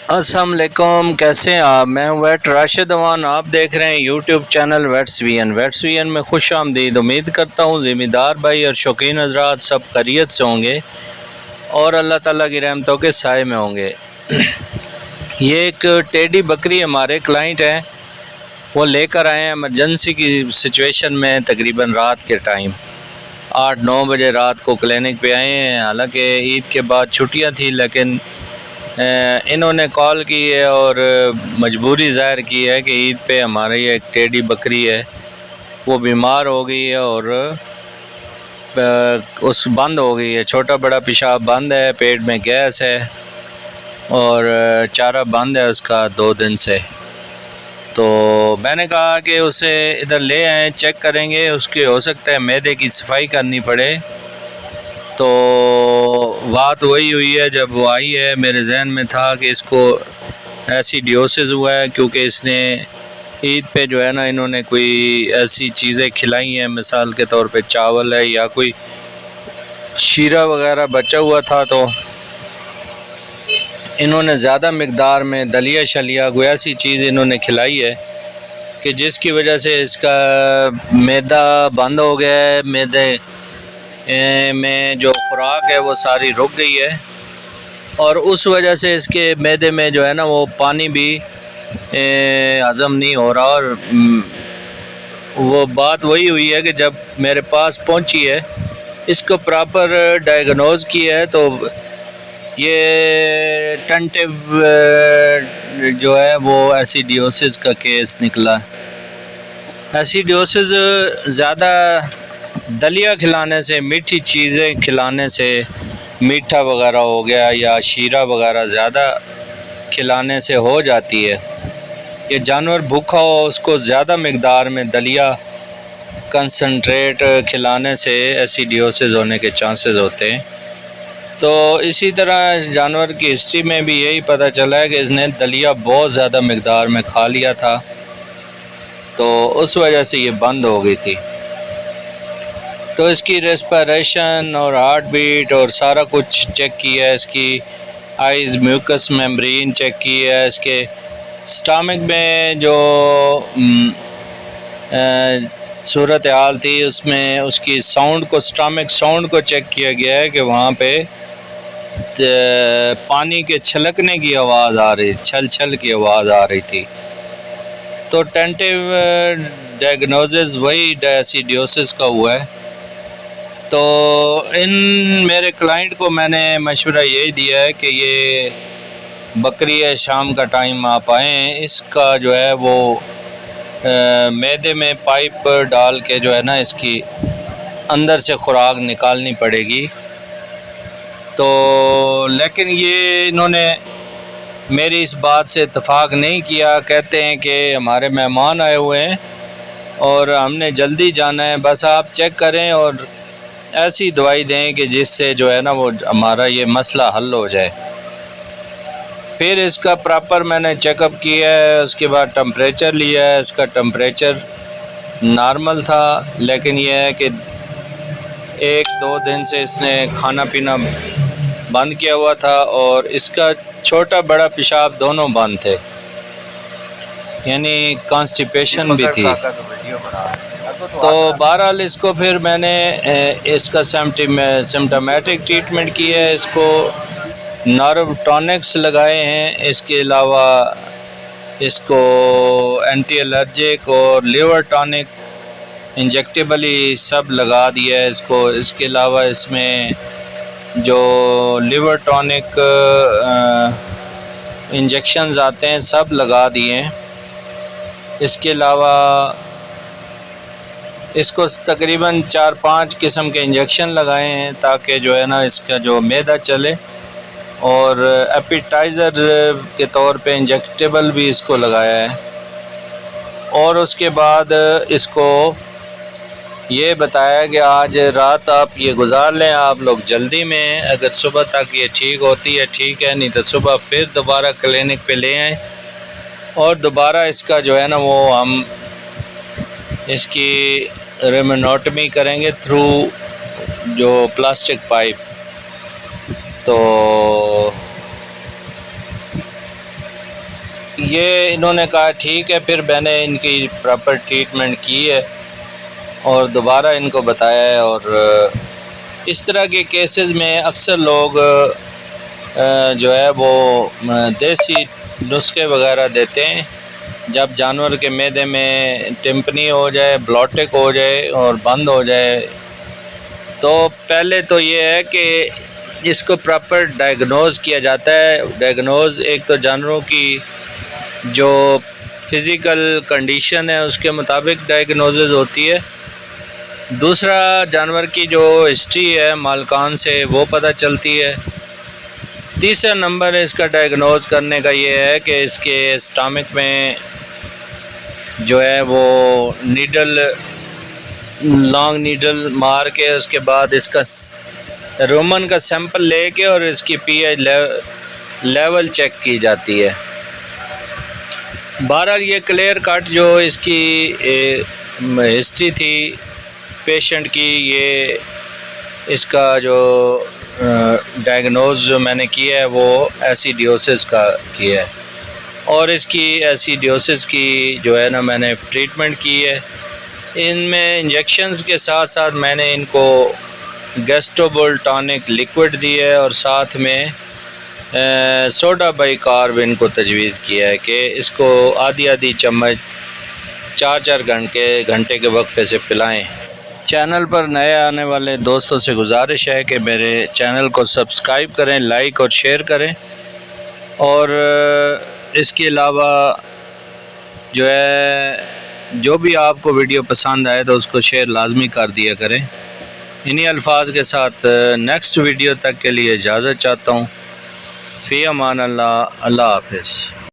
अस्सलाम वालेकुम, कैसे हैं आप। मैं हूं वेट राशिद अमान। आप देख रहे हैं यूट्यूब चैनल वेट्स वीएन में खुश आमदीद। उम्मीद करता हूं ज़िम्मेदार भाई और शौकीन हज़रात सब खैरियत से होंगे और अल्लाह ताला की रहमतों के साए में होंगे। ये एक टेडी बकरी हमारे क्लाइंट हैं, वो लेकर आए हैं एमरजेंसी की सिचुएशन में। तकरीबन रात के टाइम 8-9 बजे रात को क्लिनिक पे आए हैं। हालांकि ईद के बाद छुट्टियां थी, लेकिन इन्होंने कॉल की है और मजबूरी ज़ाहिर की है कि ईद पे हमारी एक टेडी बकरी है, वो बीमार हो गई है और उस बंद हो गई है। छोटा बड़ा पेशाब बंद है, पेट में गैस है और चारा बंद है उसका 2 दिन से। तो मैंने कहा कि उसे इधर ले आएँ, चेक करेंगे। उसकी हो सकता है मैदे की सफाई करनी पड़े। तो बात वही हुई है, जब वो आई है मेरे जहन में था कि इसको एसिडियोसिस हुआ है, क्योंकि इसने ईद पे जो है ना, इन्होंने कोई ऐसी चीज़ें खिलाई हैं, मिसाल के तौर पे चावल है या कोई शीरा वगैरह बचा हुआ था, तो इन्होंने ज़्यादा मकदार में दलिया शलिया कोई ऐसी चीज़ इन्होंने खिलाई है कि जिसकी वजह से इसका मैदा बंद हो गया है। मैदे में जो खुराक है वो सारी रुक गई है और उस वजह से इसके मैदे में जो है ना, वो पानी भी हज़म नहीं हो रहा। और वो बात वही हुई है कि जब मेरे पास पहुंची है, इसको प्रॉपर डायग्नोज किया है, तो ये टेंटिव जो है वो एसिडियोसिस का केस निकला। एसिडियोसिस ज़्यादा दलिया खिलाने से, मीठी चीज़ें खिलाने से, मीठा वगैरह हो गया या शीरा वगैरह ज़्यादा खिलाने से हो जाती है। ये जानवर भूखा हो, उसको ज़्यादा मकदार में दलिया कंसनट्रेट खिलाने से एसिडियोसिस होने के चांसेस होते हैं। तो इसी तरह इस जानवर की हिस्ट्री में भी यही पता चला है कि इसने दलिया बहुत ज़्यादा मकदार में खा लिया था, तो उस वजह से ये बंद हो गई थी। तो इसकी रेस्पिरेशन और हार्ट बीट और सारा कुछ चेक किया है, इसकी आइज़ म्यूकस मेम्ब्रेन चेक की है, इसके स्टमक में जो सूरत हाल थी उसमें उसकी साउंड को, स्टमक साउंड को चेक किया गया है कि वहाँ पे पानी के छलकने की आवाज़ आ रही, छल छल की आवाज़ आ रही थी। तो टेंटिव डायग्नोसिस वही एसिडियोसिस का हुआ है। तो इन मेरे क्लाइंट को मैंने मशवरा यही दिया है कि ये बकरी है, शाम का टाइम आप आएँ, इसका जो है वो मैदे में पाइप डाल के जो है ना, इसकी अंदर से खुराक निकालनी पड़ेगी। तो लेकिन ये इन्होंने मेरी इस बात से इत्तेफाक नहीं किया। कहते हैं कि हमारे मेहमान आए हुए हैं और हमने जल्दी जाना है, बस आप चेक करें और ऐसी दवाई दें कि जिससे जो है ना वो हमारा ये मसला हल हो जाए। फिर इसका प्रॉपर मैंने चेकअप किया है, उसके बाद टेम्परेचर लिया है। इसका टेम्परेचर नॉर्मल था, लेकिन यह है कि 1-2 दिन से इसने खाना पीना बंद किया हुआ था और इसका छोटा बड़ा पेशाब दोनों बंद थे, यानी कॉन्स्टिपेशन भी थी। तो बहरहाल इसको फिर मैंने इसका सिम्टोमेटिक ट्रीटमेंट किया है, इसको नर्व टॉनिक्स लगाए हैं, इसके अलावा इसको एंटी एलर्जिक और लिवर टॉनिक इंजेक्टेबली सब लगा दिया है इसको। इसके अलावा इसमें जो लिवर टॉनिक इंजेक्शंस आते हैं सब लगा दिए हैं। इसके अलावा इसको तकरीबन 4-5 किस्म के इंजेक्शन लगाए हैं ताकि जो है ना इसका जो मैदा चले, और एपिटाइज़र के तौर पे इंजेक्टेबल भी इसको लगाया है। और उसके बाद इसको ये बताया कि आज रात आप ये गुजार लें, आप लोग जल्दी में, अगर सुबह तक ये ठीक होती है ठीक है, नहीं तो सुबह फिर दोबारा क्लिनिक पे ले आएँ और दोबारा इसका जो है ना वो हम इसकी रेमोनोटमी करेंगे थ्रू जो प्लास्टिक पाइप। तो ये इन्होंने कहा ठीक है। फिर मैंने इनकी प्रॉपर ट्रीटमेंट की है और दोबारा इनको बताया है। और इस तरह के केसेस में अक्सर लोग जो है वो देसी नुस्खे वगैरह देते हैं। जब जानवर के मैदे में टिम्पनी हो जाए, ब्लॉटिक हो जाए और बंद हो जाए, तो पहले तो ये है कि इसको प्रॉपर डायग्नोज़ किया जाता है। डायग्नोज़ एक तो जानवरों की जो फिज़िकल कंडीशन है उसके मुताबिक डायग्नोसिस होती है। दूसरा, जानवर की जो हिस्ट्री है मालकान से वो पता चलती है। तीसरा नंबर इसका डायग्नोज करने का ये है कि इसके स्टमक में जो है वो लॉन्ग नीडल मार के उसके बाद इसका रोमन का सैंपल लेके और इसकी पीएच लेवल चेक की जाती है। बहरहाल ये क्लियर कट जो इसकी हिस्ट्री थी पेशेंट की, ये इसका जो डायग्नोज जो मैंने किया है वो एसिडियोसिस का किया है। और इसकी एसिडियोसिस की जो है ना मैंने ट्रीटमेंट की है। इनमें इंजेक्शंस के साथ साथ मैंने इनको गैस्ट्रोबुल टॉनिक लिक्विड दी है और साथ में सोडा बाइकार्ब इनको तजवीज़ किया है कि इसको आधी चम्मच 4-4 घंटे के वक्फे से पिलाएं। चैनल पर नए आने वाले दोस्तों से गुजारिश है कि मेरे चैनल को सब्सक्राइब करें, लाइक और शेयर करें। और इसके अलावा जो है जो भी आपको वीडियो पसंद आए तो उसको शेयर लाजमी कर दिया करें। इन्हीं अल्फाज के साथ नेक्स्ट वीडियो तक के लिए इजाज़त चाहता हूँ। फ़ी अमान अल्लाह। अल्लाह हाफ़िज़।